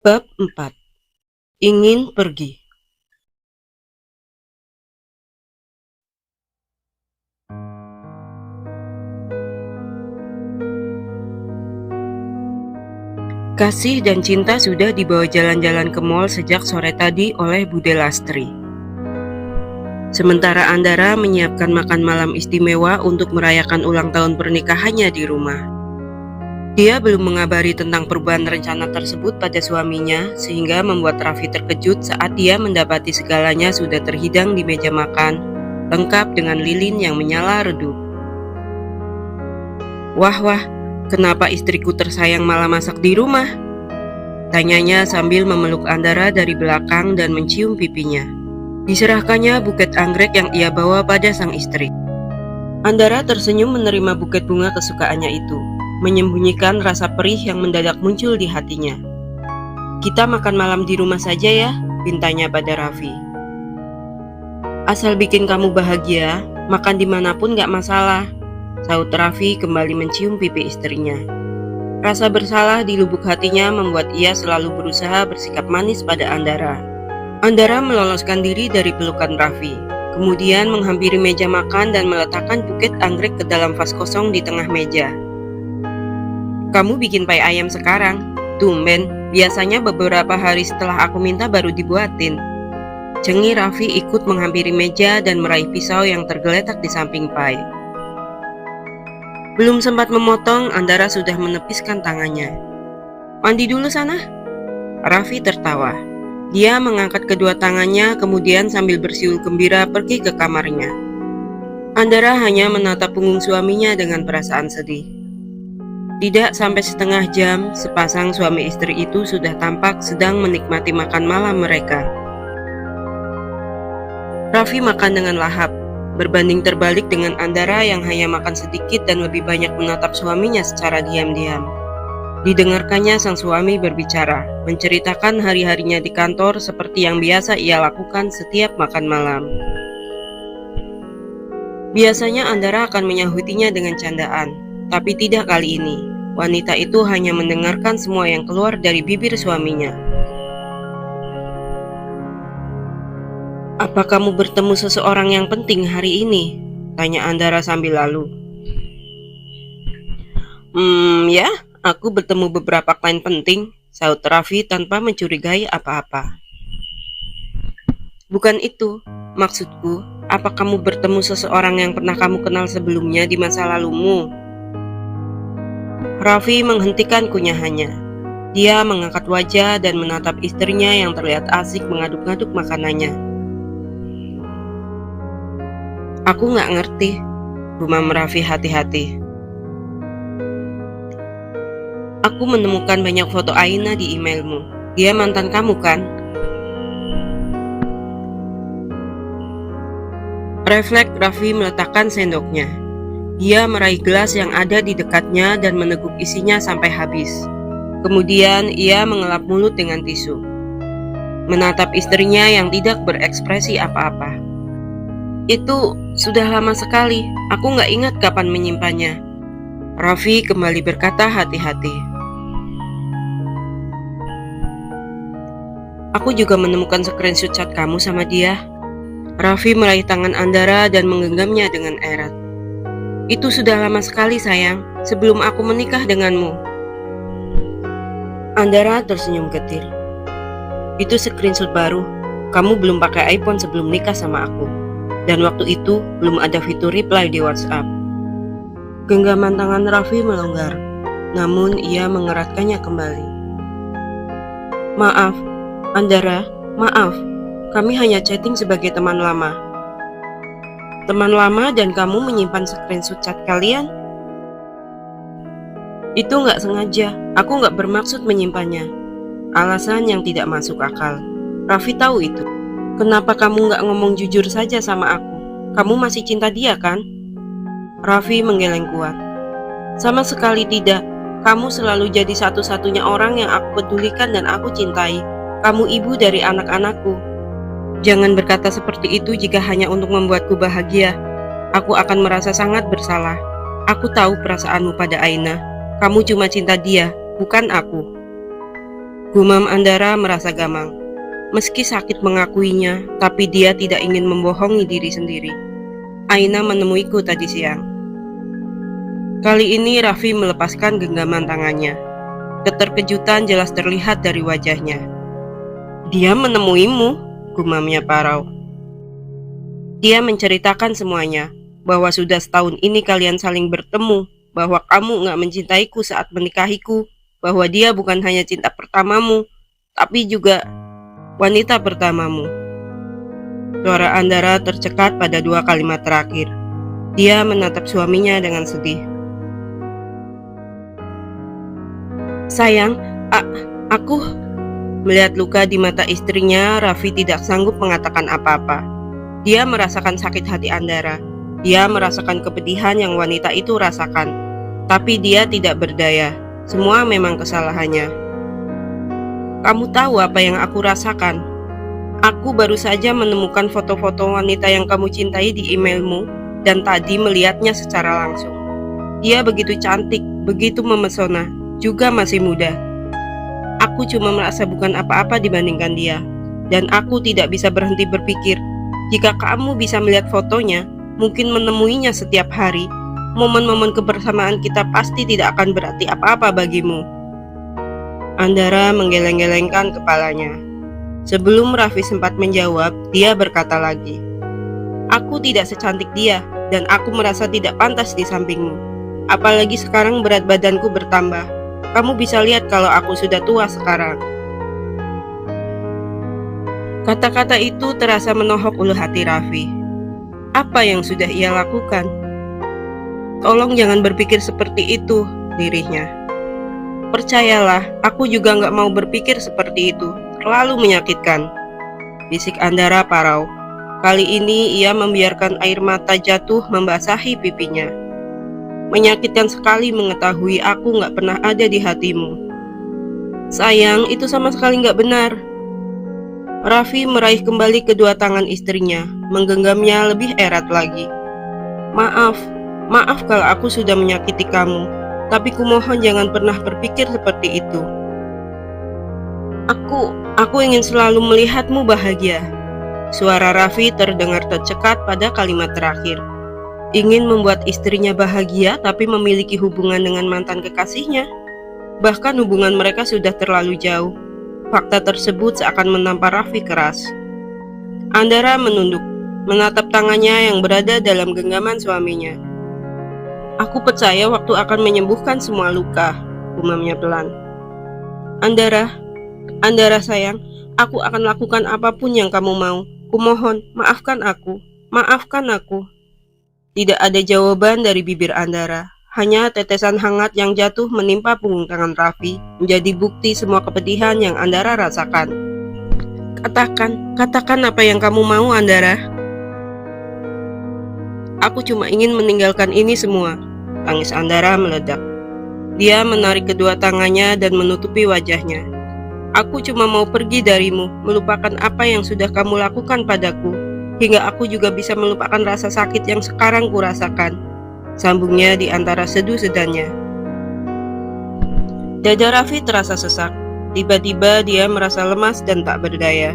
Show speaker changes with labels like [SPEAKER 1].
[SPEAKER 1] Bab 4. Ingin pergi. Kasih dan Cinta sudah dibawa jalan-jalan ke mall sejak sore tadi oleh Bude Lastri. Sementara Andara menyiapkan makan malam istimewa untuk merayakan ulang tahun pernikahannya di rumah. Dia belum mengabari tentang perubahan rencana tersebut pada suaminya, sehingga membuat Raffi terkejut saat dia mendapati segalanya sudah terhidang di meja makan, lengkap dengan lilin yang menyala redup. Wah, kenapa istriku tersayang malah masak di rumah? Tanyanya sambil memeluk Andara dari belakang dan mencium pipinya. Diserahkannya buket anggrek yang ia bawa pada sang istri. Andara tersenyum menerima buket bunga kesukaannya itu, menyembunyikan rasa perih yang mendadak muncul di hatinya. "Kita makan malam di rumah saja ya," pintanya pada Raffi. "Asal bikin kamu bahagia, makan dimanapun gak masalah," sahut Raffi kembali mencium pipi istrinya. Rasa bersalah di lubuk hatinya membuat ia selalu berusaha bersikap manis pada Andara. Andara meloloskan diri dari pelukan Raffi, kemudian menghampiri meja makan dan meletakkan buket anggrek ke dalam vas kosong di tengah meja. "Kamu bikin pai ayam sekarang? Tumben, biasanya beberapa hari setelah aku minta baru dibuatin," cengir Raffi ikut menghampiri meja dan meraih pisau yang tergeletak di samping pai. Belum sempat memotong, Andara sudah menepiskan tangannya. "Mandi dulu sana," Raffi tertawa. Dia mengangkat kedua tangannya, kemudian sambil bersiul gembira pergi ke kamarnya. Andara hanya menatap punggung suaminya dengan perasaan sedih. Tidak sampai setengah jam, sepasang suami istri itu sudah tampak sedang menikmati makan malam mereka. Raffi makan dengan lahap, berbanding terbalik dengan Andara yang hanya makan sedikit dan lebih banyak menatap suaminya secara diam-diam. Didengarkannya sang suami berbicara, menceritakan hari-harinya di kantor seperti yang biasa ia lakukan setiap makan malam. Biasanya Andara akan menyahutinya dengan candaan, tapi tidak kali ini. Wanita itu hanya mendengarkan semua yang keluar dari bibir suaminya. "Apa kamu bertemu seseorang yang penting hari ini?" tanya Andara sambil lalu. Ya, aku bertemu beberapa klien penting," sahut Raffi tanpa mencurigai apa-apa. "Bukan itu, maksudku, apa kamu bertemu seseorang yang pernah kamu kenal sebelumnya di masa lalumu?" Raffi menghentikan kunyahannya. Dia mengangkat wajah dan menatap istrinya yang terlihat asik mengaduk-ngaduk makanannya. "Aku gak ngerti," gumam Raffi hati-hati. "Aku menemukan banyak foto Aina di emailmu. Dia mantan kamu kan?" Refleks Raffi meletakkan sendoknya. Dia meraih gelas yang ada di dekatnya dan meneguk isinya sampai habis. Kemudian ia mengelap mulut dengan tisu, menatap istrinya yang tidak berekspresi apa-apa. "Itu sudah lama sekali, aku gak ingat kapan menyimpannya," Raffi kembali berkata hati-hati. "Aku juga menemukan screenshot chat kamu sama dia." Raffi meraih tangan Andara dan menggenggamnya dengan erat. "Itu sudah lama sekali sayang, sebelum aku menikah denganmu." Andara tersenyum getir. "Itu screenshot baru. Kamu belum pakai iPhone sebelum nikah sama aku. Dan waktu itu belum ada fitur reply di WhatsApp." Genggaman tangan Raffi melonggar, namun ia mengeratkannya kembali. "Maaf, Andara, maaf. Kami hanya chatting sebagai teman lama." "Teman lama dan kamu menyimpan screenshot chat kalian?" "Itu gak sengaja, aku gak bermaksud menyimpannya." Alasan yang tidak masuk akal. Raffi tahu itu. "Kenapa kamu gak ngomong jujur saja sama aku? Kamu masih cinta dia kan?" Raffi menggeleng kuat. "Sama sekali tidak. Kamu selalu jadi satu-satunya orang yang aku pedulikan dan aku cintai. Kamu ibu dari anak-anakku. Jangan berkata seperti itu jika hanya untuk membuatku bahagia. Aku akan merasa sangat bersalah. Aku tahu perasaanmu pada Aina. Kamu cuma cinta dia, bukan aku." Gumam Andara merasa gamang. Meski sakit mengakuinya, tapi dia tidak ingin membohongi diri sendiri. Aina menemuiku tadi siang. Kali ini Raffi melepaskan genggaman tangannya. Keterkejutan jelas terlihat dari wajahnya. Dia menemuimu, gumamnya parau. Dia menceritakan semuanya, bahwa sudah setahun ini kalian saling bertemu, bahwa kamu gak mencintaiku saat menikahiku, bahwa dia bukan hanya cinta pertamamu, tapi juga wanita pertamamu. Suara Andara tercekat pada 2 kalimat terakhir. Dia menatap suaminya dengan sedih. Sayang, aku... Melihat luka di mata istrinya, Raffi tidak sanggup mengatakan apa-apa. Dia merasakan sakit hati Andara. Dia merasakan kepedihan yang wanita itu rasakan. Tapi dia tidak berdaya. Semua memang kesalahannya. Kamu tahu apa yang aku rasakan? Aku baru saja menemukan foto-foto wanita yang kamu cintai di emailmu dan tadi melihatnya secara langsung. Dia begitu cantik, begitu memesona, juga masih muda. Aku cuma merasa bukan apa-apa dibandingkan dia, dan aku tidak bisa berhenti berpikir, jika kamu bisa melihat fotonya, mungkin menemuinya setiap hari, momen-momen kebersamaan kita pasti tidak akan berarti apa-apa bagimu. Andara menggeleng-gelengkan kepalanya. Sebelum Raffi sempat menjawab, dia berkata lagi, aku tidak secantik dia, dan aku merasa tidak pantas di sampingmu. Apalagi sekarang berat badanku bertambah. Kamu bisa lihat kalau aku sudah tua sekarang. Kata-kata itu terasa menohok ulu hati Raffi. Apa yang sudah ia lakukan? Tolong jangan berpikir seperti itu, lirihnya. Percayalah, aku juga gak mau berpikir seperti itu. Terlalu menyakitkan, bisik Andara parau. Kali ini ia membiarkan air mata jatuh membasahi pipinya. Menyakitkan sekali mengetahui aku gak pernah ada di hatimu. Sayang, itu sama sekali gak benar. Raffi meraih kembali kedua tangan istrinya, menggenggamnya lebih erat lagi. Maaf kalau aku sudah menyakiti kamu, tapi kumohon jangan pernah berpikir seperti itu. Aku ingin selalu melihatmu bahagia. Suara Raffi terdengar tercekat pada kalimat terakhir. Ingin membuat istrinya bahagia tapi memiliki hubungan dengan mantan kekasihnya. Bahkan hubungan mereka sudah terlalu jauh. Fakta tersebut seakan menampar Raffi keras. Andara menunduk, menatap tangannya yang berada dalam genggaman suaminya. Aku percaya waktu akan menyembuhkan semua luka, gumamnya pelan. Andara sayang, aku akan lakukan apapun yang kamu mau. Kumohon, maafkan aku. Tidak ada jawaban dari bibir Andara. Hanya tetesan hangat yang jatuh menimpa punggung tangan Raffi, menjadi bukti semua kepedihan yang Andara rasakan. Katakan apa yang kamu mau, Andara. Aku cuma ingin meninggalkan ini semua, tangis Andara meledak. Dia menarik kedua tangannya dan menutupi wajahnya. Aku cuma mau pergi darimu, melupakan apa yang sudah kamu lakukan padaku, hingga aku juga bisa melupakan rasa sakit yang sekarang kurasakan, sambungnya di antara sedu-sedannya. Dada Raffi terasa sesak. Tiba-tiba dia merasa lemas dan tak berdaya.